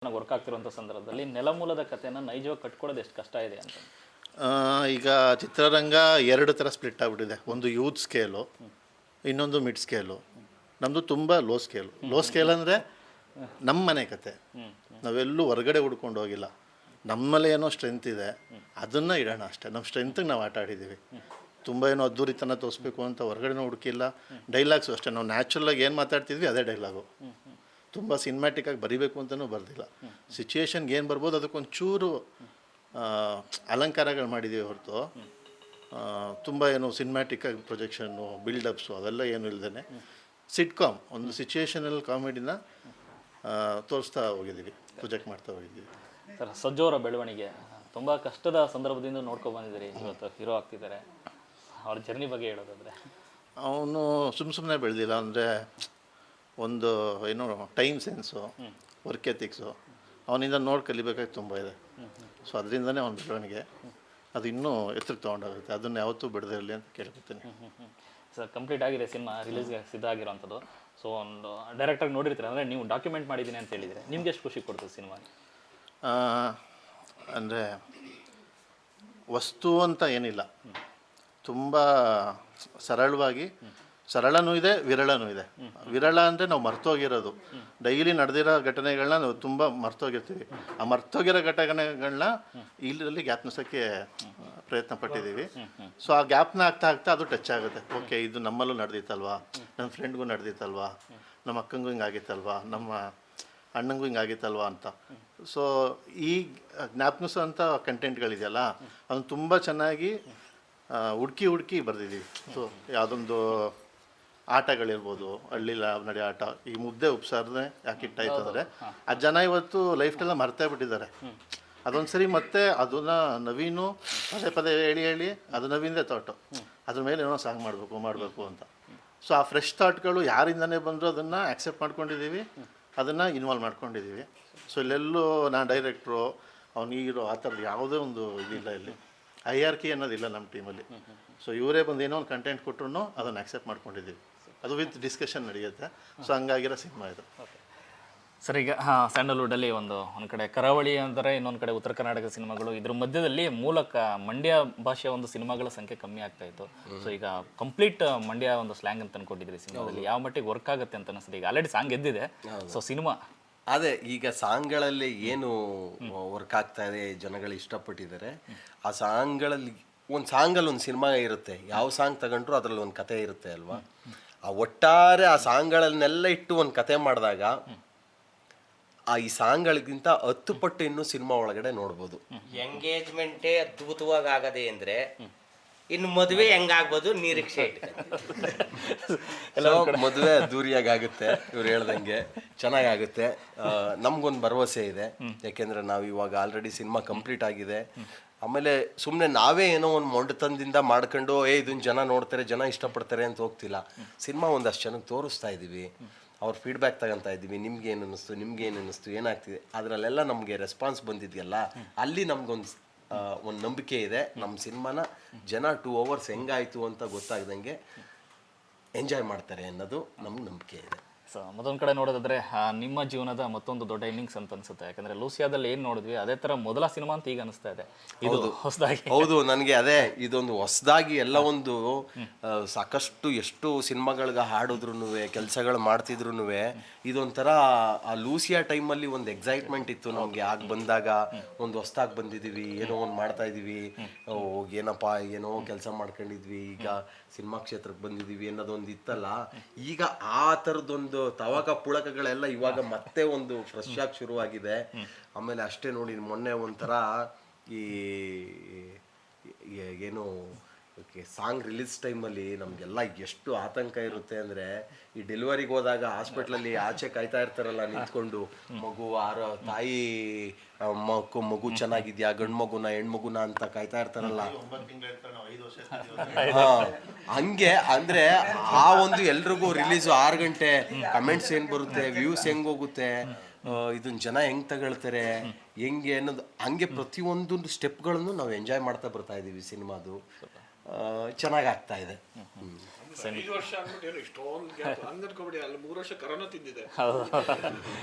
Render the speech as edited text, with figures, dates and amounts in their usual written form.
Work ಆಗ್ತಿರುವಂಥ ಸಂದರ್ಭದಲ್ಲಿ ನೆಲಮೂಲದ ಕಥೆನ ನೈಜವಾಗಿ ಕಟ್ಕೊಳ್ಳೋದು ಎಷ್ಟು ಕಷ್ಟ ಇದೆ ಅಂತ. ಈಗ ಚಿತ್ರರಂಗ ಎರಡು ಥರ ಸ್ಪ್ಲಿಟ್ ಆಗಿಬಿಟ್ಟಿದೆ. ಒಂದು ಯೂತ್ ಸ್ಕೇಲು, ಇನ್ನೊಂದು ಮಿಡ್ ಸ್ಕೇಲು. ನಮ್ಮದು ತುಂಬ ಲೋ ಸ್ಕೇಲು. ಲೋ ಸ್ಕೇಲ್ ಅಂದರೆ ನಮ್ಮ ಮನೆ ಕತೆ, ನಾವೆಲ್ಲೂ ಹೊರಗಡೆ ಹುಡ್ಕೊಂಡು ಹೋಗಿಲ್ಲ. ನಮ್ಮಲ್ಲಿ ಏನೋ ಸ್ಟ್ರೆಂತ್ ಇದೆ, ಅದನ್ನು ಇಡೋಣ ಅಷ್ಟೇ. ನಮ್ಮ ಸ್ಟ್ರೆಂತಿಗೆ ನಾವು ಆಟ ಆಡಿದ್ದೀವಿ. ತುಂಬ ಏನೋ ಅದ್ದೂರಿತನ ತೋರಿಸ್ಬೇಕು ಅಂತ ಹೊರಗಡೆನೂ ಹುಡುಕಿಲ್ಲ. ಡೈಲಾಗ್ಸು ಅಷ್ಟೇ, ನಾವು ನ್ಯಾಚುರಲಾಗಿ ಏನು ಮಾತಾಡ್ತಿದ್ವಿ ಅದೇ ಡೈಲಾಗು. ತುಂಬ ಸಿನಿಮ್ಯಾಟಿಕ್ಕಾಗಿ ಬರೀಬೇಕು ಅಂತಲೂ ಬರ್ದಿಲ್ಲ. ಸಿಚುಯೇಷನ್ಗೆ ಏನು ಬರ್ಬೋದು ಅದಕ್ಕೊಂಚೂರು ಅಲಂಕಾರಗಳು ಮಾಡಿದ್ದೀವಿ ಹೊರತು ತುಂಬ ಏನು ಸಿನಿಮ್ಯಾಟಿಕ್ಕಾಗಿ ಪ್ರೊಜೆಕ್ಷನ್ನು ಬಿಲ್ಡಪ್ಸು ಅವೆಲ್ಲ ಏನು ಇಲ್ಲದೇ ಸಿಟ್ಕಾಮ್ ಒಂದು ಸಿಚುಯೇಷನಲ್ಲಿ ಕಾಮಿಡಿನ ತೋರಿಸ್ತಾ ಹೋಗಿದ್ದೀವಿ, ಪ್ರೊಜೆಕ್ಟ್ ಮಾಡ್ತಾ ಹೋಗಿದ್ದೀವಿ. ಸರ್, ಸಜ್ಜೋರ ಬೆಳವಣಿಗೆ ತುಂಬ ಕಷ್ಟದ ಸಂದರ್ಭದಿಂದ ನೋಡ್ಕೊಂಡು ಬಂದಿದ್ದೀರಿ. ಇವತ್ತು ಹೀರೋ ಆಗ್ತಿದ್ದಾರೆ. ಅವ್ರ ಜರ್ನಿ ಬಗ್ಗೆ ಹೇಳೋದಾದರೆ, ಅವನು ಸುಮ್ಮನೆ ಬೆಳೆದಿಲ್ಲ. ಅಂದರೆ ಒಂದು ಏನೋ ಟೈಮ್ ಸೆನ್ಸು, ವರ್ಕ್ ಎಥಿಕ್ಸು ಅವನಿಂದ ನೋಡಿ ಕಲಿಬೇಕಾಗಿ ತುಂಬ ಇದೆ. ಸೊ ಅದರಿಂದನೇ ಅವನ ಬೆಳವಣಿಗೆ ಅದು ಇನ್ನೂ ಎತ್ತರಕ್ಕೆ ತೊಗೊಂಡೋಗುತ್ತೆ. ಅದನ್ನು ಯಾವತ್ತೂ ಬಿಡದಿರಲಿ ಅಂತ ಕೇಳ್ಕೊತೀನಿ. ಸರ್, ಕಂಪ್ಲೀಟ್ ಆಗಿದೆ ಸಿನಿಮಾ, ರಿಲೀಸ್ಗೆ ಸಿದ್ಧ ಆಗಿರೋವಂಥದ್ದು. ಸೊ ಒಂದು ಡೈರೆಕ್ಟಾಗಿ ನೋಡಿರ್ತೀರ, ಅಂದರೆ ನೀವು ಡಾಕ್ಯುಮೆಂಟ್ ಮಾಡಿದ್ದೀನಿ ಅಂತ ಹೇಳಿದರೆ ನಿಮ್ಗೆ ಎಷ್ಟು ಖುಷಿ ಕೊಡ್ತದೆ ಸಿನಿಮಾ? ಅಂದರೆ ವಸ್ತು ಅಂತ ಏನಿಲ್ಲ, ತುಂಬ ಸರಳವಾಗಿ, ಸರಳನೂ ಇದೆ, ವಿರಳನೂ ಇದೆ. ವಿರಳ ಅಂದರೆ ನಾವು ಮರ್ತೋಗಿರೋದು, ಡೈಲಿ ನಡೆದಿರೋ ಘಟನೆಗಳನ್ನ ನಾವು ತುಂಬ ಮರ್ತೋಗಿರ್ತೀವಿ. ಆ ಮರ್ತೋಗಿರೋ ಘಟನೆಗಳನ್ನ ಇದರಲ್ಲಿ ಜ್ಞಾಪನಿಸೋಕ್ಕೆ ಪ್ರಯತ್ನ ಪಟ್ಟಿದ್ದೀವಿ. ಸೊ ಆ ಜ್ಞಾಪನ ಆಗ್ತಾ ಆಗ್ತಾ ಅದು ಟಚ್ ಆಗುತ್ತೆ. ಓಕೆ, ಇದು ನಮ್ಮಲ್ಲೂ ನಡೆದಿತ್ತಲ್ವಾ, ನನ್ನ ಫ್ರೆಂಡ್ಗೂ ನಡೆದಿತ್ತಲ್ವಾ, ನಮ್ಮ ಅಕ್ಕಂಗೂ ಹಿಂಗಾಗಿತ್ತಲ್ವಾ, ನಮ್ಮ ಅಣ್ಣಂಗೂ ಹಿಂಗಾಗಿತ್ತಲ್ವಾ ಅಂತ. ಸೊ ಈ ಜ್ಞಾಪನಿಸೋಂಥ ಕಂಟೆಂಟ್ಗಳಿದೆಯಲ್ಲ, ಅದನ್ನು ತುಂಬ ಚೆನ್ನಾಗಿ ಹುಡುಕಿ ಬರೆದಿದ್ದೀವಿ. ಸೊ ಯಾವುದೊಂದು ಆಟಗಳಿರ್ಬೋದು, ಹಳ್ಳಿಲ ನಡೆಯೋ ಆಟ, ಈ ಮುದ್ದೆ ಉಪ್ಸಾರನೆ ಯಾಕೆ ಇಟ್ಟಾಯ್ತು ಅಂದರೆ ಆ ಜನ ಇವತ್ತು ಲೈಫ್ಟೆಲ್ಲ ಮರ್ತೇ ಬಿಟ್ಟಿದ್ದಾರೆ. ಅದೊಂದು ಸರಿ ಮತ್ತೆ ಅದನ್ನು ನವೀನು ಪದೇ ಹೇಳಿ ಅದು ನವೀನದೇ ಥಾಟು, ಅದ್ರ ಮೇಲೆ ಏನೋ ಸಾಂಗ್ ಮಾಡಬೇಕು ಅಂತ. ಸೊ ಆ ಫ್ರೆಶ್ ಥಾಟ್ಗಳು ಯಾರಿಂದನೇ ಬಂದರೂ ಅದನ್ನು ಆ್ಯಕ್ಸೆಪ್ಟ್ ಮಾಡ್ಕೊಂಡಿದ್ದೀವಿ, ಅದನ್ನು ಇನ್ವಾಲ್ವ್ ಮಾಡ್ಕೊಂಡಿದ್ದೀವಿ. ಸೊ ಇಲ್ಲೆಲ್ಲೂ ನಾನು ಡೈರೆಕ್ಟ್ರು, ಅವ್ನು ಹೀರೋ ಆ ಥರದ್ದು ಯಾವುದೇ ಒಂದು ಇದಿಲ್ಲ. ಇಲ್ಲಿ ಹೈಯಾರ್ಕಿ ಅನ್ನೋದಿಲ್ಲ ನಮ್ಮ ಟೀಮಲ್ಲಿ. ಸೊ ಇವರೇ ಬಂದು ಏನೋ ಒಂದು ಕಂಟೆಂಟ್ ಕೊಟ್ಟರು ಅದನ್ನು ಆಕ್ಸೆಪ್ಟ್ ಮಾಡ್ಕೊಂಡಿದ್ದೀವಿ. ಅದು ವಿತ್ ಡಿಸ್ಕಷನ್ ನಡೆಯುತ್ತೆ. ಸೊ ಹಂಗಾಗಿರೋ ಸಿನಿಮಾ ಇದು. ಸರ್, ಈಗ ಸ್ಯಾಂಡಲ್ವುಡಲ್ಲಿ ಒಂದು ಕಡೆ ಕರಾವಳಿ ಅಂದರೆ, ಇನ್ನೊಂದು ಕಡೆ ಉತ್ತರ ಕರ್ನಾಟಕ ಸಿನಿಮಾಗಳು, ಇದ್ರ ಮಧ್ಯದಲ್ಲಿ ಮೂಲಕ ಮಂಡ್ಯ ಭಾಷೆಯ ಒಂದು ಸಿನಿಮಾಗಳ ಸಂಖ್ಯೆ ಕಮ್ಮಿ ಆಗ್ತಾ ಇತ್ತು. ಸೊ ಈಗ ಕಂಪ್ಲೀಟ್ ಮಂಡ್ಯ ಒಂದು ಸ್ಲ್ಯಾಂಗ್ ಅಂತ ಅನ್ಕೊಂಡಿದ್ರಿ ಸಿನಿಮಾದಲ್ಲಿ, ಯಾವ ಮಟ್ಟಿಗೆ ವರ್ಕ್ ಆಗುತ್ತೆ ಅಂತ ಅನಿಸ್ತದೆ? ಈಗ ಆಲ್ರೆಡಿ ಸಾಂಗ್ ಎದ್ದಿದೆ. ಸೊ ಸಿನಿಮಾ ಅದೇ ಈಗ ಸಾಂಗ್ಗಳಲ್ಲಿ ಏನು ವರ್ಕ್ ಆಗ್ತಾ ಇದೆ, ಜನಗಳು ಇಷ್ಟಪಟ್ಟಿದ್ದಾರೆ. ಆ ಸಾಂಗ್ಗಳಲ್ಲಿ ಒಂದು ಸಾಂಗಲ್ಲಿ ಒಂದು ಸಿನಿಮಾ ಇರುತ್ತೆ, ಯಾವ ಸಾಂಗ್ ತಗೊಂಡ್ರು ಅದರಲ್ಲಿ ಒಂದು ಕತೆ ಇರುತ್ತೆ ಅಲ್ವಾ. ಆ ಒಟ್ಟಾರೆ ಆ ಸಾಂಗ್ಗಳನ್ನೆಲ್ಲ ಇಟ್ಟು ಒಂದು ಕತೆ ಮಾಡಿದಾಗ ಆ ಈ ಸಾಂಗ್ಗಳಿಗಿಂತ 10 ಪಟ್ಟು ಇನ್ನೂ ಸಿನಿಮಾ ಒಳಗಡೆ ನೋಡ್ಬೋದು. ಎಂಗೇಜ್ಮೆಂಟೇ ಅದ್ಭುತವಾಗಿ ಆಗದೆ ಅಂದ್ರೆ ಇನ್ನು ಮದುವೆ ಹೆಂಗಾಗ್ಬೋದು ನಿರೀಕ್ಷೆ ಮದುವೆ ಅದ್ದೂರಿಯಾಗಿ ಆಗುತ್ತೆ. ಇವ್ರು ಹೇಳ್ದಂಗೆ ಚೆನ್ನಾಗಾಗುತ್ತೆ. ನಮ್ಗೊಂದು ಭರವಸೆ ಇದೆ, ಯಾಕೆಂದ್ರೆ ನಾವು ಇವಾಗ ಆಲ್ರೆಡಿ ಸಿನಿಮಾ ಕಂಪ್ಲೀಟ್ ಆಗಿದೆ. ಆಮೇಲೆ ಸುಮ್ಮನೆ ನಾವೇ ಏನೋ ಒಂದು ಮೊಂಡತನದಿಂದ ಮಾಡ್ಕೊಂಡು ಇದನ್ನ ಜನ ನೋಡ್ತಾರೆ, ಜನ ಇಷ್ಟಪಡ್ತಾರೆ ಅಂತ ಹೋಗ್ತಿಲ್ಲ. ಸಿನಿಮಾ ಒಂದಷ್ಟು ಜನಕ್ಕೆ ತೋರಿಸ್ತಾ ಇದ್ದೀವಿ, ಅವ್ರ ಫೀಡ್ಬ್ಯಾಕ್ ತಗೊತಾ ಇದ್ದೀವಿ. ನಿಮ್ಗೆ ಏನು ಅನ್ನಿಸ್ತು, ಏನಾಗ್ತಿದೆ, ಅದರಲ್ಲೆಲ್ಲ ನಮಗೆ ರೆಸ್ಪಾನ್ಸ್ ಬಂದಿದೆಯಲ್ಲ, ಅಲ್ಲಿ ನಮ್ಗೊಂದು ನಂಬಿಕೆ ಇದೆ. ನಮ್ಮ ಸಿನಿಮಾನ ಜನ 2 hours ಹೆಂಗಾಯಿತು ಅಂತ ಗೊತ್ತಾಗ್ದಂಗೆ ಎಂಜಾಯ್ ಮಾಡ್ತಾರೆ ಅನ್ನೋದು ನಮ್ಗೆ ನಂಬಿಕೆ ಇದೆ. ಸೊ ಮತ್ತೊಂದು ಕಡೆ ನೋಡೋದಾದ್ರೆ, ನಿಮ್ಮ ಜೀವನದ ಮತ್ತೊಂದು ದೊಡ್ಡ ಇನ್ನಿಂಗ್ಸ್ ಅಂತ ಅನ್ಸುತ್ತೆ. ಯಾಕಂದ್ರೆ ಲೂಸಿಯಾದಲ್ಲಿ ಏನು ನೋಡಿದ್ವಿ ಅದೇ ಥರ ಮೊದಲ ಸಿನಿಮಾ ಅಂತ ಈಗ ಅನಿಸ್ತಾ ಇದೆ. ಇದು ಹೊಸದಾಗಿ, ಹೌದು, ನನಗೆ ಅದೇ ಇದೊಂದು ಹೊಸದಾಗಿ ಎಲ್ಲ ಒಂದು ಸಾಕಷ್ಟು ಎಷ್ಟು ಸಿನಿಮಾಗಳಿಗೆ ಹಾಡಿದ್ರು, ಕೆಲಸಗಳು ಮಾಡ್ತಿದ್ರು, ಇದೊಂಥರ ಆ ಲೂಸಿಯಾ ಟೈಮಲ್ಲಿ ಒಂದು ಎಕ್ಸೈಟ್ಮೆಂಟ್ ಇತ್ತು ನಮಗೆ. ಆಗ ಬಂದಾಗ ಒಂದು ಹೊಸದಾಗಿ ಬಂದಿದ್ದೀವಿ, ಏನೋ ಒಂದು ಮಾಡ್ತಾ ಇದ್ದೀವಿ, ಏನಪ್ಪ ಏನೋ ಕೆಲಸ ಮಾಡ್ಕೊಂಡಿದ್ವಿ, ಈಗ ಸಿನಿಮಾ ಕ್ಷೇತ್ರಕ್ಕೆ ಬಂದಿದ್ದೀವಿ ಅನ್ನೋದೊಂದು ಇತ್ತಲ್ಲ. ಈಗ ಆ ಥರದ್ದೊಂದು ತವಕ ಪುಳಕಗಳೆಲ್ಲ ಇವಾಗ ಮತ್ತೆ ಒಂದು ಫ್ರೆಶ್ ಆಗಿ ಶುರುವಾಗಿದೆ. ಆಮೇಲೆ ಅಷ್ಟೇ ನೋಡಿ, ಮೊನ್ನೆ ಒಂಥರ ಈ ಏನು ಸಾಂಗ್ ರಿಲೀಸ್ ಟೈಮಲ್ಲಿ ನಮಗೆಲ್ಲ ಎಷ್ಟು ಆತಂಕ ಇರುತ್ತೆ ಅಂದರೆ, ಈ ಡೆಲಿವರಿಗೆ ಹೋದಾಗ ಹಾಸ್ಪಿಟ್ಲಲ್ಲಿ ಆಚೆ ಕಾಯ್ತಾ ಇರ್ತಾರಲ್ಲ ನಿಂತ್ಕೊಂಡು, ಮಗು ತಾಯಿ ಮಗು ಚೆನ್ನಾಗಿದ್ಯಾ, ಗಂಡು ಮಗುನ ಹೆಣ್ಮಗುನ ಅಂತ ಕಾಯ್ತಾ ಇರ್ತಾರಲ್ಲ. ಹಂಗೆ ಅಂದರೆ ಆ ಒಂದು ಎಲ್ರಿಗೂ ರಿಲೀಸು 6 ಗಂಟೆ ಕಮೆಂಟ್ಸ್ ಏನು ಬರುತ್ತೆ, ವ್ಯೂಸ್ ಹೆಂಗೆ ಹೋಗುತ್ತೆ, ಇದನ್ನ ಜನ ಹೆಂಗೆ ತಗೊಳ್ತಾರೆ, ಹೆಂಗೆ ಅನ್ನೋದು, ಹಂಗೆ ಪ್ರತಿಯೊಂದು ಸ್ಟೆಪ್ಗಳನ್ನು ನಾವು ಎಂಜಾಯ್ ಮಾಡ್ತಾ ಬರ್ತಾ ಇದ್ದೀವಿ. ಸಿನಿಮಾದು ಚೆನ್ನಾಗಾಗ್ತಾ ಇದೆ. 5 ವರ್ಷ ಅಂದ್ಬಿಟ್ಟು ಇಷ್ಟೊಂದು ಗ್ಯಾಪ್ ಅಂದ್ಕೊಂಬಿಡಿ, ಅಲ್ಲಿ 3 ವರ್ಷ ಕರೋನಾ ತಿಂದಿದೆ.